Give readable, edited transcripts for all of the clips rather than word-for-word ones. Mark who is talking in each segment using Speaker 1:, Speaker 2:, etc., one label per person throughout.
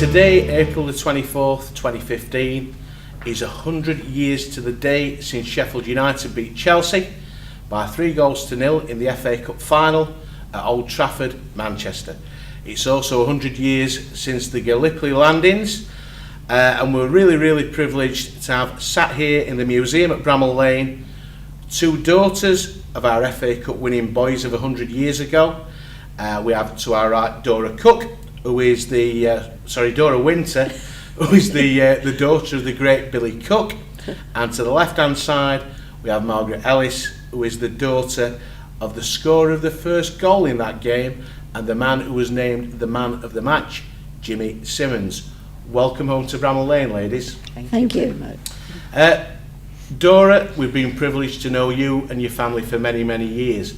Speaker 1: Today, April the 24th, 2015, is 100 years to the day since Sheffield United beat Chelsea by 3-0 in the FA Cup Final at Old Trafford, Manchester. It's also 100 years since the Gallipoli landings, and we're really privileged to have sat here in the museum at Bramall Lane two daughters of our FA Cup winning boys of 100 years ago. We have to our right Dora Cook, who is Dora Winter, who is the daughter of the great Billy Cook, and to the left hand side we have Margaret Ellis, who is the daughter of the scorer of the first goal in that game and the man who was named the man of the match, Jimmy Simmons. Welcome home to Bramall Lane, ladies.
Speaker 2: Thank you.
Speaker 1: Dora, we've been privileged to know you and your family for many years.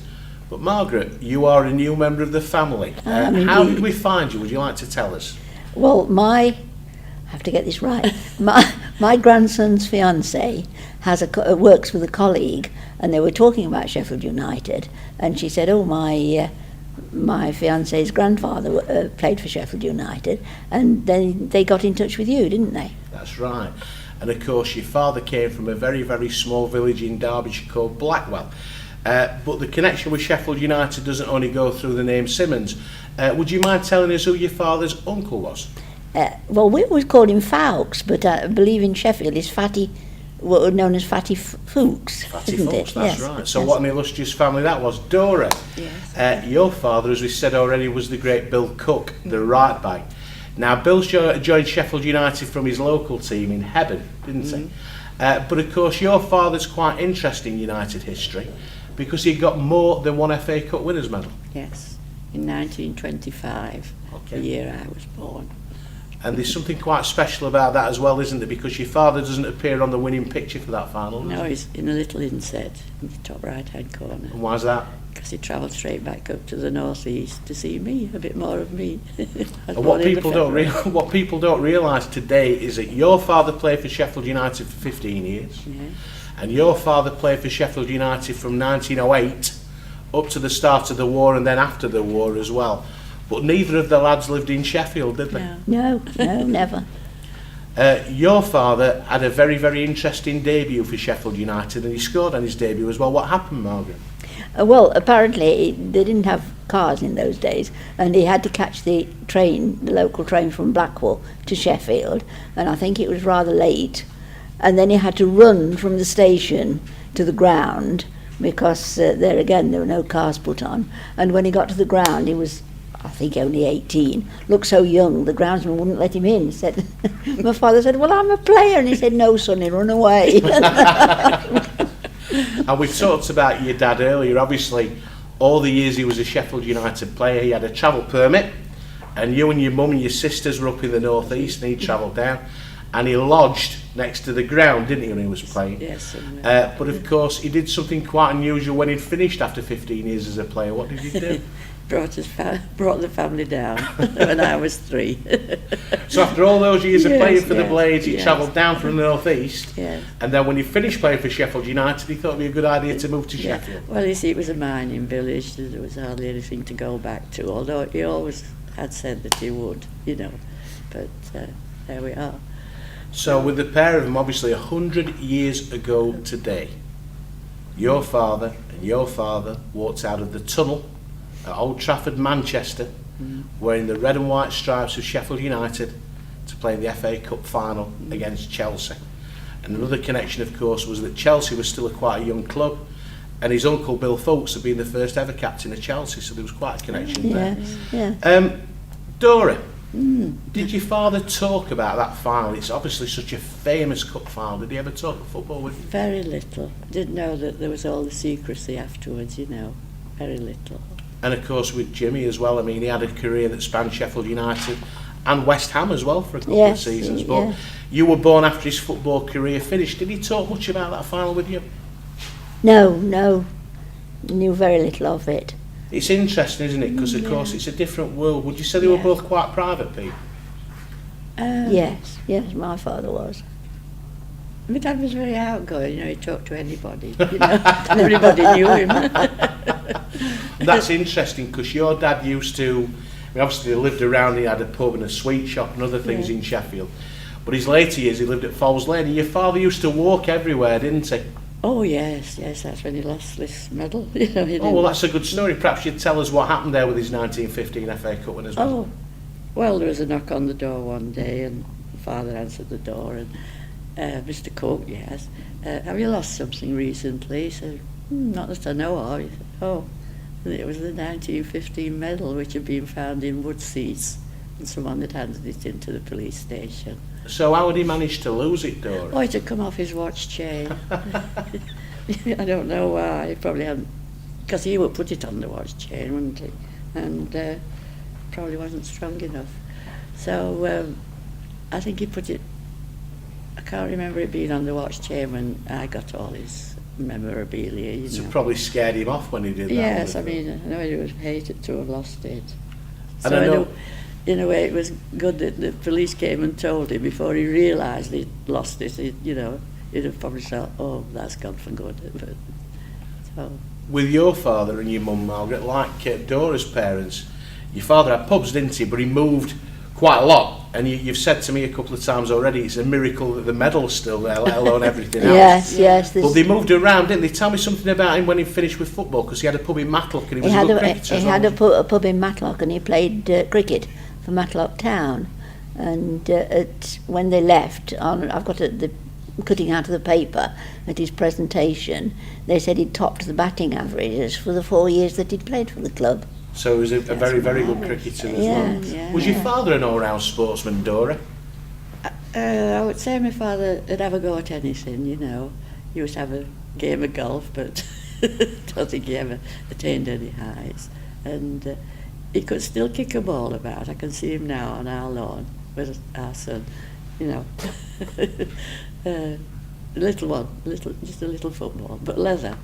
Speaker 1: But Margaret, you are a new member of the family. How did we find you? Would you like to tell us?
Speaker 2: Well, I have to get this right. My grandson's fiancée works with a colleague, and they were talking about Sheffield United, and she said, "Oh, my fiancé's grandfather played for Sheffield United," and then they got in touch with you, didn't they?
Speaker 1: That's right. And of course, your father came from a very small village in Derbyshire called Blackwell. But the connection with Sheffield United doesn't only go through the name Simmons. Would you mind telling us who your father's uncle was?
Speaker 2: Well, we always called him Fawkes, but I believe in Sheffield he's known as Fatty Fuchs.
Speaker 1: Fatty
Speaker 2: isn't
Speaker 1: Fuchs,
Speaker 2: it?
Speaker 1: that's
Speaker 2: yes.
Speaker 1: right. So
Speaker 2: yes.
Speaker 1: what an illustrious family that was. Dora,
Speaker 2: Yes.
Speaker 1: Your father, as we said already, was the great Bill Cook, the right back. Now, Bill joined Sheffield United from his local team in Hebburn, didn't he? But of course, your father's quite interesting in United history, because he got more than one FA Cup winners' medal.
Speaker 3: Yes, in 1925, the year I was born.
Speaker 1: And there's something quite special about that as well, isn't there? Because your father doesn't appear on the winning picture for that final, does
Speaker 3: No,
Speaker 1: he?
Speaker 3: he's in a little inset in the top right-hand corner.
Speaker 1: And why's that?
Speaker 3: Because he travelled straight back up to the northeast to see me, a bit more of me.
Speaker 1: And what people don't realise today is that your father played for Sheffield United for 15 years.
Speaker 3: Yeah.
Speaker 1: And your father played for Sheffield United from 1908 up to the start of the war and then after the war as well. But neither of the lads lived in Sheffield, did they?
Speaker 2: No, never.
Speaker 1: Your father had a very interesting debut for Sheffield United, and he scored on his debut as well. What happened, Margaret?
Speaker 2: Well, apparently they didn't have cars in those days, and he had to catch the local train from Blackwell to Sheffield, and I think it was rather late. And then he had to run from the station to the ground because there again there were no cars put on. And when he got to the ground, he was, I think, only 18. Looked so young, the groundsman wouldn't let him in. Said, my father said, "Well, I'm a player," and he said, "No, sonny, run away."
Speaker 1: And we've talked about your dad earlier. Obviously, all the years he was a Sheffield United player, he had a travel permit, and you and your mum and your sisters were up in the northeast, and he travelled down. And he lodged next to the ground, didn't he, when he was playing?
Speaker 3: Yes.
Speaker 1: But of course, he did something quite unusual when he'd finished after 15 years as a player. What did he do?
Speaker 3: Brought the family down when I was 3.
Speaker 1: So after all those years of
Speaker 3: Yes,
Speaker 1: playing for the
Speaker 3: yes,
Speaker 1: Blades, he
Speaker 3: yes.
Speaker 1: travelled down from the north east,
Speaker 3: Yes.
Speaker 1: and then when he finished playing for Sheffield United, he thought it'd be a good idea to move to Sheffield.
Speaker 3: Well, you see, it was a mining village. There was hardly anything to go back to, although he always had said that he would, But there we are.
Speaker 1: So with the pair of them, obviously 100 years ago today, your father and your father walked out of the tunnel at Old Trafford, Manchester, wearing the red and white stripes of Sheffield United to play in the FA Cup Final against Chelsea. And another connection, of course, was that Chelsea was still quite a young club, and his uncle Bill Fawkes had been the first ever captain of Chelsea, so there was quite a connection there.
Speaker 2: Yeah.
Speaker 1: Dora, did your father talk about that final? It's obviously such a famous cup final. Did he ever talk football with you?
Speaker 3: Very little. Didn't know that there was all the secrecy afterwards, Very little.
Speaker 1: And of course with Jimmy as well. I mean, he had a career that spanned Sheffield United and West Ham as well for a couple of seasons. But you were born after his football career finished. Did he talk much about that final with you?
Speaker 2: No. Knew very little of it.
Speaker 1: It's interesting, isn't it? Because of course it's a different world. Would you say they were both quite private people?
Speaker 2: Yes, my father was.
Speaker 3: My dad was very outgoing, he talked to anybody, and everybody knew him.
Speaker 1: That's interesting, because your dad used to I mean, obviously they lived around, he had a pub and a sweet shop and other things in Sheffield. But his later years, he lived at Falls Lane, and your father used to walk everywhere, didn't he?
Speaker 3: Oh yes, that's when he lost this medal. You know, he
Speaker 1: Oh, well, that's a good story. Perhaps you'd tell us what happened there with his 1915 FA Cup win as well.
Speaker 3: Oh, well, there was a knock on the door one day, and my father answered the door, and Mr. Cook, yes, have you lost something recently? He said, not that I know of. He said, oh, and it was the 1915 medal which had been found in wood seats, and someone had handed it into the police station.
Speaker 1: So how had he managed to lose it, Dora?
Speaker 3: Oh, it had come off his watch chain. I don't know why. He probably hadn't, because he would put it on the watch chain, wouldn't he? And probably wasn't strong enough. So I think he put it, I can't remember it being on the watch chain when I got all his memorabilia, you
Speaker 1: So
Speaker 3: know.
Speaker 1: probably scared him off when he did that.
Speaker 3: Yes, I mean, I know he would hated to have lost it.
Speaker 1: And
Speaker 3: So
Speaker 1: I know,
Speaker 3: in a way, it was good that the police came and told him before he realised he'd lost it. You know, he'd have probably thought, oh, that's gone for good. But, so,
Speaker 1: with your father and your mum, Margaret, like Dora's parents, your father had pubs, didn't he? But he moved quite a lot. And you've said to me a couple of times already, it's a miracle that the medal's still there, let alone everything else.
Speaker 2: Yes.
Speaker 1: But they moved around, didn't they? Tell me something about him when he finished with football, because he had a pub in Matlock and he was a good cricketer.
Speaker 2: He had a pub in Matlock, and he played cricket for Matlock Town. And when they left, I've got the cutting out of the paper at his presentation, they said he'd topped the batting averages for the 4 years that he'd played for the club.
Speaker 1: So he was a very, very good cricketer as well.
Speaker 3: Yeah.
Speaker 1: Was your father an all-round sportsman, Dora?
Speaker 3: I would say my father would have a go at anything, you know. He used to have a game of golf, but don't think he ever attained any heights. And he could still kick a ball about. I can see him now on our lawn with our son, you know. A little one, just a little football, but leather.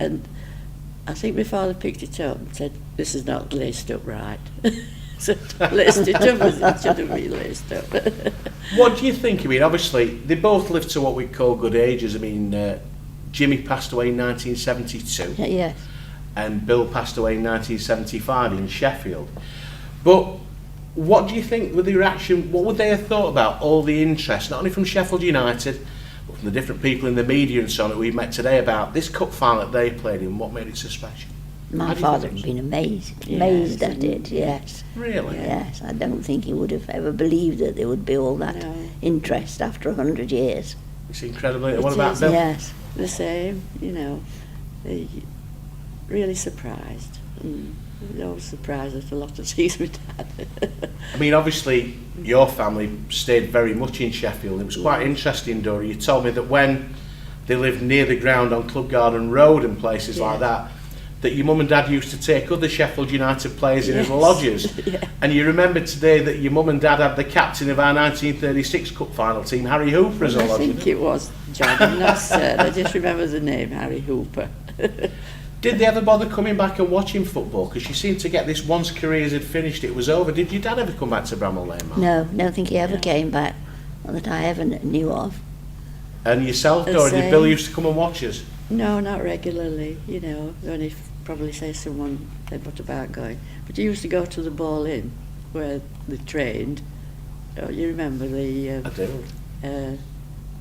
Speaker 3: And I think my father picked it up and said, this is not laced up right. So laced it up as it should have been laced up.
Speaker 1: What do you think? I mean, obviously, they both lived to what we call good ages. I mean, Jimmy passed away in 1972.
Speaker 2: Yes.
Speaker 1: And Bill passed away in 1975 in Sheffield. But what do you think with the reaction, what would they have thought about all the interest, not only from Sheffield United, but from the different people in the media and so on that we've met today about this cup final that they played in, what made it so special?
Speaker 2: My father had been amazed at it, yes.
Speaker 1: Really?
Speaker 2: Yes, I don't think he would have ever believed that there would be all that interest after 100 years.
Speaker 1: It's incredible. What about Bill?
Speaker 2: Yes.
Speaker 3: The same, you know. Really surprised. I was surprised at a lot of things we had.
Speaker 1: I mean, obviously, your family stayed very much in Sheffield. It was quite interesting, Dora. You told me that when they lived near the ground on Club Garden Road and places like that your mum and dad used to take other Sheffield United players in as lodgers. And you remember today that your mum and dad had the captain of our 1936 Cup Final team, Harry Hooper, as a lodger.
Speaker 3: I think it was John, I'm not certain. I just remember the name, Harry Hooper.
Speaker 1: Did they ever bother coming back and watching football? Because you seemed to get this, once careers had finished, it was over. Did your dad ever come back to Bramall Lane, Mark?
Speaker 2: No, don't think he ever came back, not that I ever knew of.
Speaker 1: And yourself, Dora, did Bill used to come and watch us?
Speaker 3: No, not regularly, you know. Only probably say someone said, what about going? But he used to go to the Ball Inn, where they trained. Oh, you remember the...
Speaker 1: I do.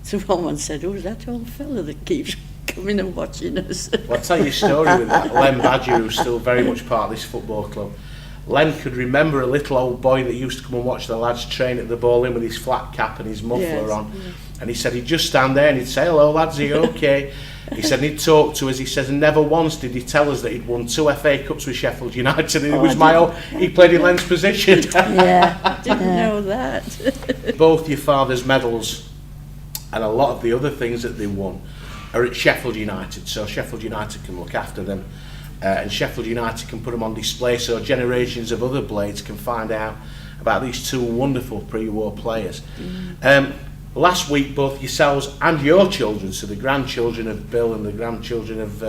Speaker 3: Someone once said, who's that old fella that keeps coming and watching us?
Speaker 1: Well, I'll tell you a story with that. Len Badger, who's still very much part of this football club. Len could remember a little old boy that used to come and watch the lads train at the Ball Inn with his flat cap and his muffler on. And he said he'd just stand there and he'd say, hello lads, are you okay? He said he'd talk to us. He says never once did he tell us that he'd won 2 FA Cups with Sheffield United, and it was he played in Len's position.
Speaker 3: I didn't know that.
Speaker 1: Both your father's medals and a lot of the other things that they won are at Sheffield United, so Sheffield United can look after them, and Sheffield United can put them on display so generations of other blades can find out about these 2 wonderful pre-war players. Last week, both yourselves and your children, so the grandchildren of Bill and the grandchildren of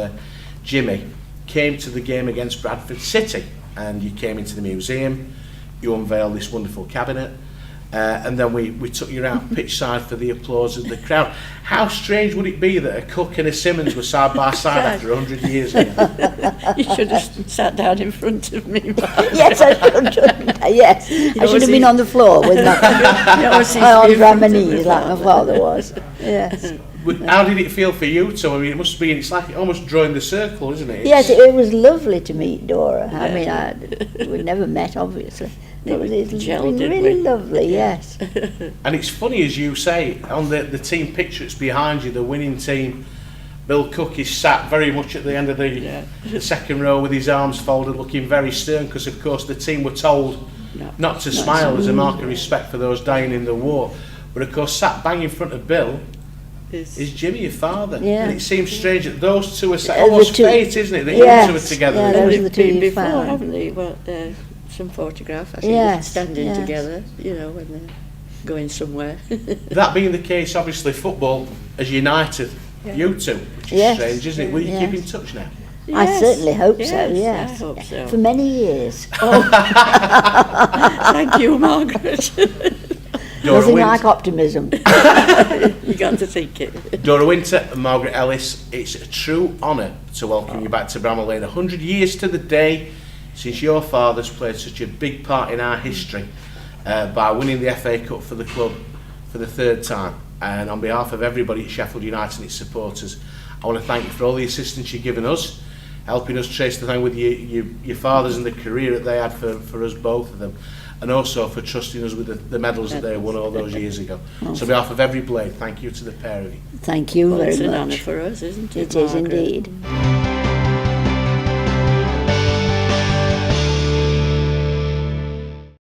Speaker 1: Jimmy, came to the game against Bradford City, and you came into the museum, you unveiled this wonderful cabinet, and then we took you out pitch side for the applause of the crowd. How strange would it be that a Cook and a Simmons were side by side after 100 years ago?
Speaker 3: You should have sat down in front of me.
Speaker 2: Yes, I should have. Yes, I should have been on the floor with my arms around my knees like my father was. Yes.
Speaker 1: How did it feel for you two? I mean, it must be, it's like almost drawing the circle, isn't it?
Speaker 2: Yes, it was lovely to meet Dora. I mean, we'd never met, obviously. It's been really lovely, yes.
Speaker 1: And it's funny, as you say, on the team picture that's behind you, the winning team, Bill Cook is sat very much at the end of the second row with his arms folded, looking very stern, because of course the team were told not to smile as a mark of respect for those dying in the war. But of course, sat bang in front of Bill is Jimmy, your father.
Speaker 2: Yeah.
Speaker 1: And it seems strange that those two are almost fate, isn't it? That you two are together.
Speaker 2: Yeah,
Speaker 3: Those
Speaker 2: those are the two
Speaker 3: been
Speaker 2: you
Speaker 3: before,
Speaker 2: found.
Speaker 3: haven't they? Well, some photograph, I think,
Speaker 2: Yes,
Speaker 3: standing
Speaker 2: yes.
Speaker 3: together, you know, when they're going somewhere.
Speaker 1: That being the case, obviously football has united you two, which is
Speaker 2: Yes.
Speaker 1: strange, isn't it? Will you
Speaker 2: Yes.
Speaker 1: keep in touch now?
Speaker 2: I
Speaker 3: Yes,
Speaker 2: certainly hope so,
Speaker 3: yes,
Speaker 2: yes.
Speaker 3: I hope so.
Speaker 2: For many years.
Speaker 3: Thank you, Margaret.
Speaker 1: Dora
Speaker 2: Nothing
Speaker 1: Winter,
Speaker 2: like optimism.
Speaker 3: You got to think it.
Speaker 1: Dora Winter and Margaret Ellis, it's a true honour to welcome you back to Bramall Lane. 100 years to the day since your father's played such a big part in our history by winning the FA Cup for the club for the third time. And on behalf of everybody at Sheffield United and its supporters, I want to thank you for all the assistance you've given us, helping us trace the thing with your fathers and the career that they had for us, both of them, and also for trusting us with the medals that they won all those years ago. So on behalf of every Blade, thank you to the pair of you.
Speaker 2: Thank you
Speaker 3: Well,
Speaker 2: very
Speaker 3: it's
Speaker 2: much.
Speaker 3: an honour for us, isn't it?
Speaker 2: It is
Speaker 3: Margaret?
Speaker 2: indeed.